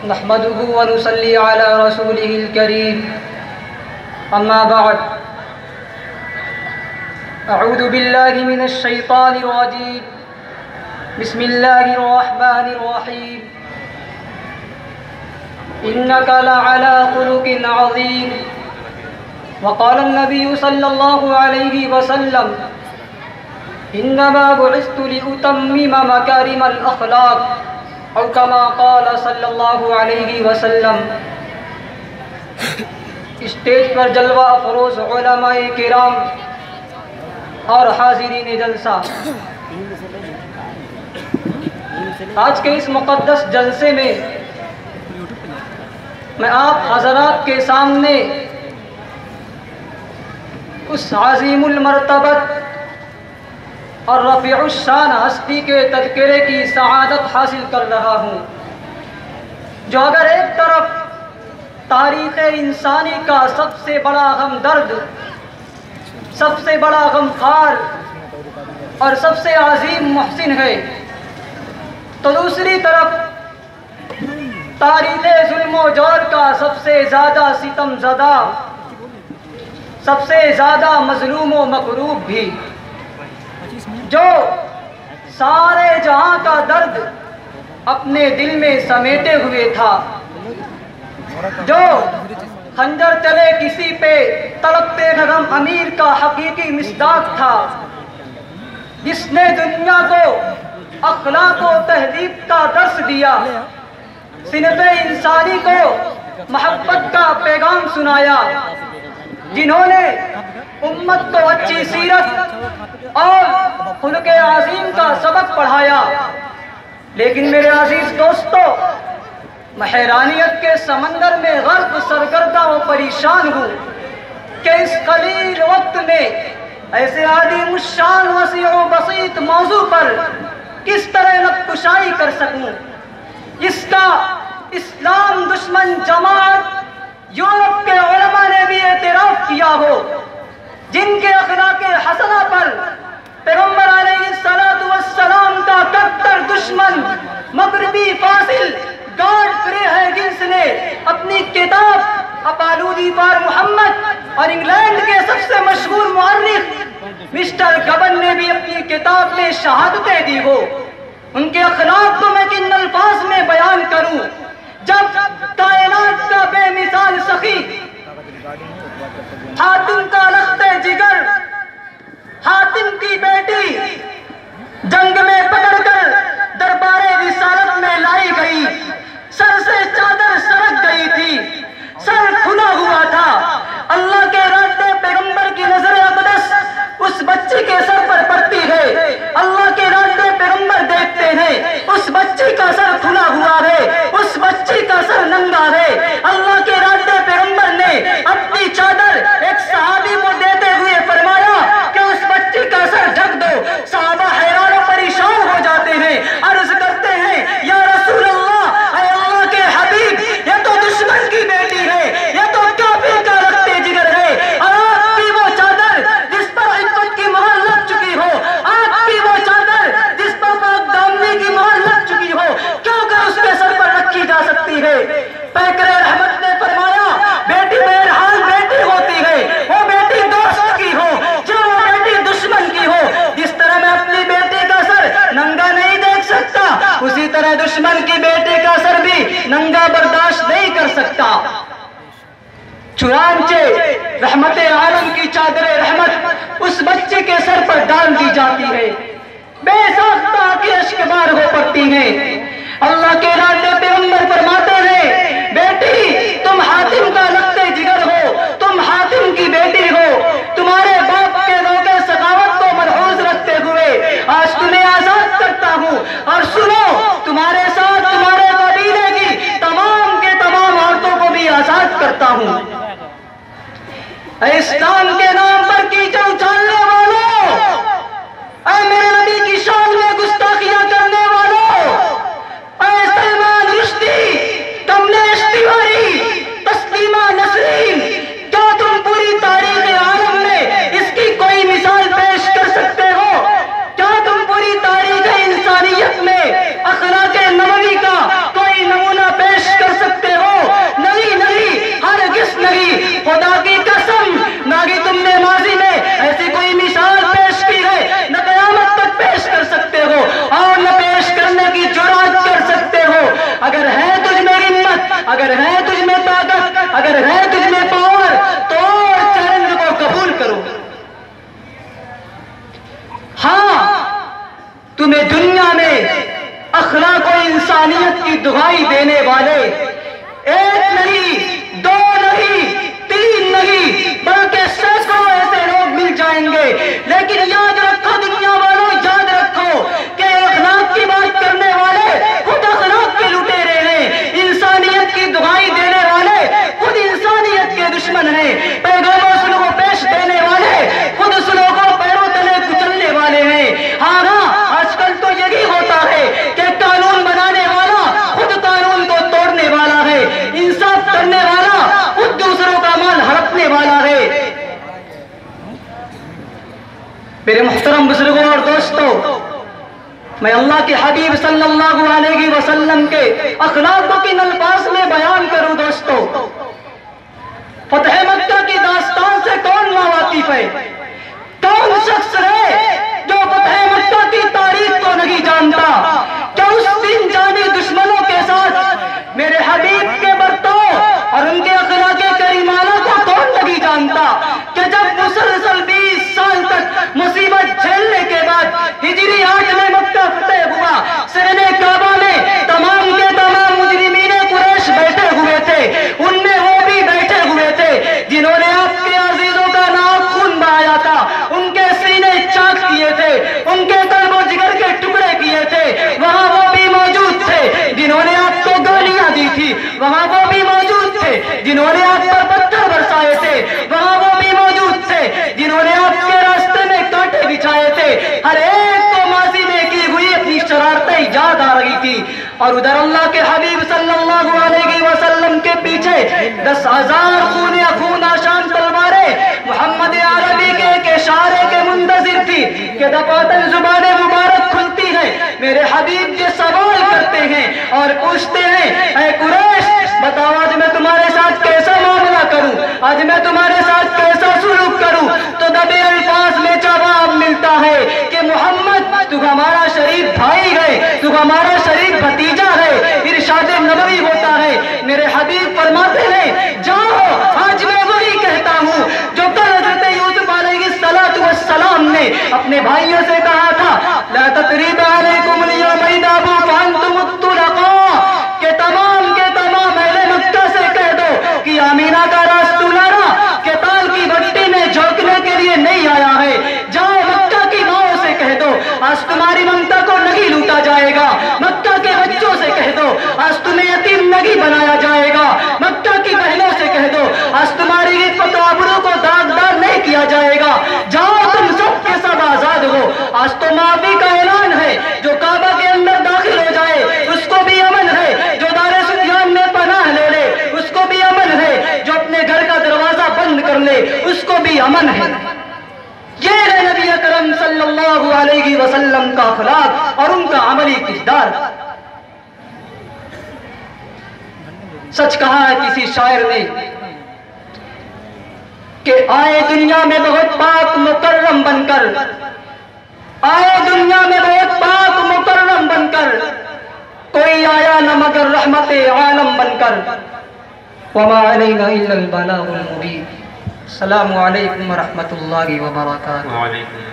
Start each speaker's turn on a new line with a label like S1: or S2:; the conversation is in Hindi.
S1: नहमदुहु व नुसल्ली अला रसूलिहिल करीम, अम्मा बअद, अऊज़ु बिल्लाहि मिनश शैतानिर रजीम, बिस्मिल्लाहिर रहमानिर रहीम, इन्नका लअला खुलुकिन अज़ीम, वक़ाल नबिय्यु सल्लल्लाहु अलैहि वसल्लम, इन्नमा बुइस्तु लिउतम्मिम मकारिमल अख़लाक़, औ कमा क़ाल सल्लल्लाहु अलैहि वसल्लम। स्टेज पर जलवा अफरोज़ उलमाए किराम और हाज़िरीन जलसा, आज के इस मुक़द्दस जलसे में मैं आप हज़रात के सामने उस आज़ीमुल मर्तबत और रफ़ीउश्शान हस्ती के तज़किरे की सआदत हासिल कर रहा हूँ, जो अगर एक तरफ तारीख़ इंसानी का सबसे बड़ा हमदर्द, सबसे बड़ा गमखार और सबसे अज़ीम मुहसिन है, तो दूसरी तरफ तारीख़ ज़ुल्म व जौर का सबसे ज़्यादा सितमज़दा, सबसे ज़्यादा मज़लूम व मकरूब भी, जो सारे जहां का दर्द अपने दिल में समेटे हुए था, जो खंजर चले किसी पे तड़पते नगम अमीर का हकीकी मिस्दाक था, जिसने दुनिया को अखलाक व तहज़ीब का दर्स दिया, सिनफ़े इंसानी को मोहब्बत का पैगाम सुनाया, जिन्होंने उम्मत को अच्छी सीरत और खुल्क़ अज़ीम का सबक पढ़ाया। लेकिन मेरे अजीज दोस्तों, मैं हैरानियत के समंदर में गर्क सरगर्दा व परेशान हूँ कि इस कलील वक्त में ऐसे आदिमुश्शान वसी व बसीत मौजू पर किस तरह नक्कुशाई कर सकूँ, इसका इस्लाम दुश्मन जमात यूरोप के उलमा ने भी एतराफ़ किया हो, जिनके अखलाक़े हसना पर पैगम्बर अलैहिस्सलातु वस्सलाम का कट्टर दुश्मन मगरिबी फासिल गॉड फ्रे हैगिन्स ने अपनी किताब अपालूदी फॉर मोहम्मद और इंग्लैंड के सबसे मशहूर मुअर्रिख मिस्टर गबन ने भी अपनी किताब में शहादतें दी हो। उनके अखलाक को मैं किन अल्फाज में बयान करूं, जब कायनात का बेमिसाल सखी हातिम का लख्ते जिगर, हातिम की बेटी जंग में पकड़कर दरबारे रिसालत में लाई गई, सर से चादर सरक गई थी, सर खुला हुआ था। अल्लाह के रास्ते पैगंबर की नजर अक़दस उस बच्ची के सर पर पड़ती है, अल्लाह के रास्ते पैगंबर देखते हैं, उस बच्ची का सर खुला हुआ है, उस बच्ची का सर नंगा है। अल्लाह के रास्ते पैगंबर ने अपनी चादर एक सहाबी को देते हुए फरमाया कि उस बच्ची का सर ढक दो। सहाबा हैरान और परेशान हो जाते हैं, अर्ज करते हैं, या रसूल अल्लाह, ऐ अल्लाह के हबीब, ये तो दुश्मन की बेटी है, ये तो काफिर का रखते जिगर है, और आपकी वो चादर जिस पर इज्जत की मोहर लग चुकी हो, आपकी वो चादर जिस पर दामनी की मोहर लग चुकी हो, क्यों कर उसके सर पर रखी जा सकती है? पैकरे रहमत ने फरमाया, बेटी बहरहाल बेटी होती है, वो बेटी दोस्त की हो, जो वो बेटी दुश्मन की हो। जिस तरह मैं अपनी बेटी का सर नंगा नहीं देख सकता, उसी तरह दुश्मन की बेटी का सर भी नंगा बर्दाश्त नहीं कर सकता। चुनांचे रहमत आलम की चादर रहमत उस बच्चे के सर पर डाल दी जाती है, बेसाख्ता की अश्कबार हो पड़ती है। अल्लाह के रास्ते पैगंबर फरमाते हैं, बेटी तुम हातिम का लगते जिगर हो, तुम हातिम की बेटी हो, तुम्हारे बाप के रोगे सखावत को मरहूज रखते हुए आज तुम्हें आजाद करता हूँ, और सुनो, तुम्हारे साथ तुम्हारे कबीले की तमाम के तमाम औरतों को भी आजाद करता हूँ। इस्लाम के नाम पर कीचड़ उछालने वालों, मेरे नबी की शान में गुस्ताखियां करने वालों, सलमान रुश्दी तुम्हें दुनिया में अखलाक और इंसानियत की दुहाई देने वाले एक नहीं, दो नहीं, तीन नहीं, बल्कि सैकड़ों ऐसे लोग मिल जाएंगे। लेकिन याद रखो दुनिया वालों, याद रखो कि अखलाक की बात करने वाले खुद अखलाक के लुटेरे हैं, इंसानियत की दुहाई देने वाले खुद इंसानियत के दुश्मन हैं, पैगाम सुलह को पेश देने वाले खुद सुलह को पैरों तले कुचलने वाले हैं। हाँ, आजकल तो यही होता है कि कानून बनाने वाला खुद कानून को तोड़ने वाला है, इंसाफ करने वाला खुद दूसरों का माल हड़पने वाला है। मेरे मुहतरम बुजुर्गों और दोस्तों, मैं अल्लाह के हबीब सल्लल्लाहु अलैहि वसल्लम के अखलाकों की अल्फाज में बयान करूं। दोस्तों, फतह मक्का की दास्तान से कौन नावाकिफ है? कौन शख्स है जो फतह मक्का की तारीख को नहीं जानता? क्या उस दिन जानी दुश्मनों के साथ मेरे हबीब के बर्ताव और उनके अखलाके करीमाना को कौन नहीं जानता? कि जब मुसलसल 20 साल तक मुसीबत झेलने के बाद हिजरी 8 में मक्का फतेह हुआ, सहने काबा में तमाम के तमाम मुजरिमीने कुरैश बैठे हुए थे, उनमें वो भी बैठे हुए थे जिन्होंने आपके अजीजों का नाखून बहाया था, उनके सीने चाक किए थे, उनके कल्बो जिगर के टुकड़े किए थे। वहां वो भी मौजूद थे जिन्होंने आपको गालियां दी थी, वहां वो भी मौजूद थे जिन्होंने आप पर पत्थर बरसाए थे, वहां वो भी मौजूद थे जिन्होंने आपके रास्ते में कांटे बिछाए थे। हर एक को माजी में की हुई अपनी शरारतें याद आ रही थी, और उधर अल्लाह के हबीब सल्लल्लाहु अलैहि वसल्लम के पीछे 10,000 खूने खून आशान तलवारें मोहम्मद अरबी के एक इशारे के मुंतजिर थी कि दफातन जुबान मुबारक खुलती है, मेरे हबीब ये सवाल करते हैं और पूछते हैं, ऐ कुरैश बताओ आज मैं तुम्हारे साथ कैसा मामला करूं, आज मैं तुम्हारे साथ कैसा सुलूक करूं? तो दबे अल्फाज में जवाब मिलता है कि मोहम्मद तू हमारा शरीफ भाई है, तू हमारा शरीफ भतीजा है। इरशाद नबवी होता है, मेरे हबीब फरमाते हैं, जाओ आज मैं वही कहता हूं जो कल हज़रत यूसुफ अलैहिस्सलातु वस्सलाम ने अपने भाइयों से कहा था, ला तत्रीबा अलैकुम अल-यौम इदाबू फअंतुम तुलका, के तमाम अहले मक्का से कह दो कि आमीना का रास्तुलारा के ताल की भट्टी में झोंकने के लिए नहीं आया है। जाओ मक्का की माओं से कह दो आज तुम्हारी ममता को नहीं लूटा जाएगा, मक्का के बच्चों से कह दो आज तुम्हें यतीम नहीं बनाया जाएगा, मक्का की बहनों से कह दो आज तुम्हारी इज्जत आबरू को दागदार नहीं किया जाएगा। जाओ तुम सब के सब आजाद हो, आज तो माफी का ऐलान है, जो काबा के अंदर दाखिल हो जाए उसको भी अमन है, जो दारे सुफियान में पनाह ले ले उसको भी अमन है, जो अपने घर का दरवाजा बंद कर ले उसको भी अमन है। ये है नबी अकरम सल्लल्लाहु अलैहि वसल्लम का अखलाक और उनका अमली किरदार। सच कहा है किसी शायर ने कि आए दुनिया में बहुत पाक मुकर्रम बनकर, आए दुनिया में बहुत पाक मुकर्रम बनकर, कोई आया न मगर रहमते आलम बनकर। वमा अलैना इल्लल बलागुल मुबीन। अस्सलामु अलैकुम व रहमतुल्लाहि व बरकातुहू।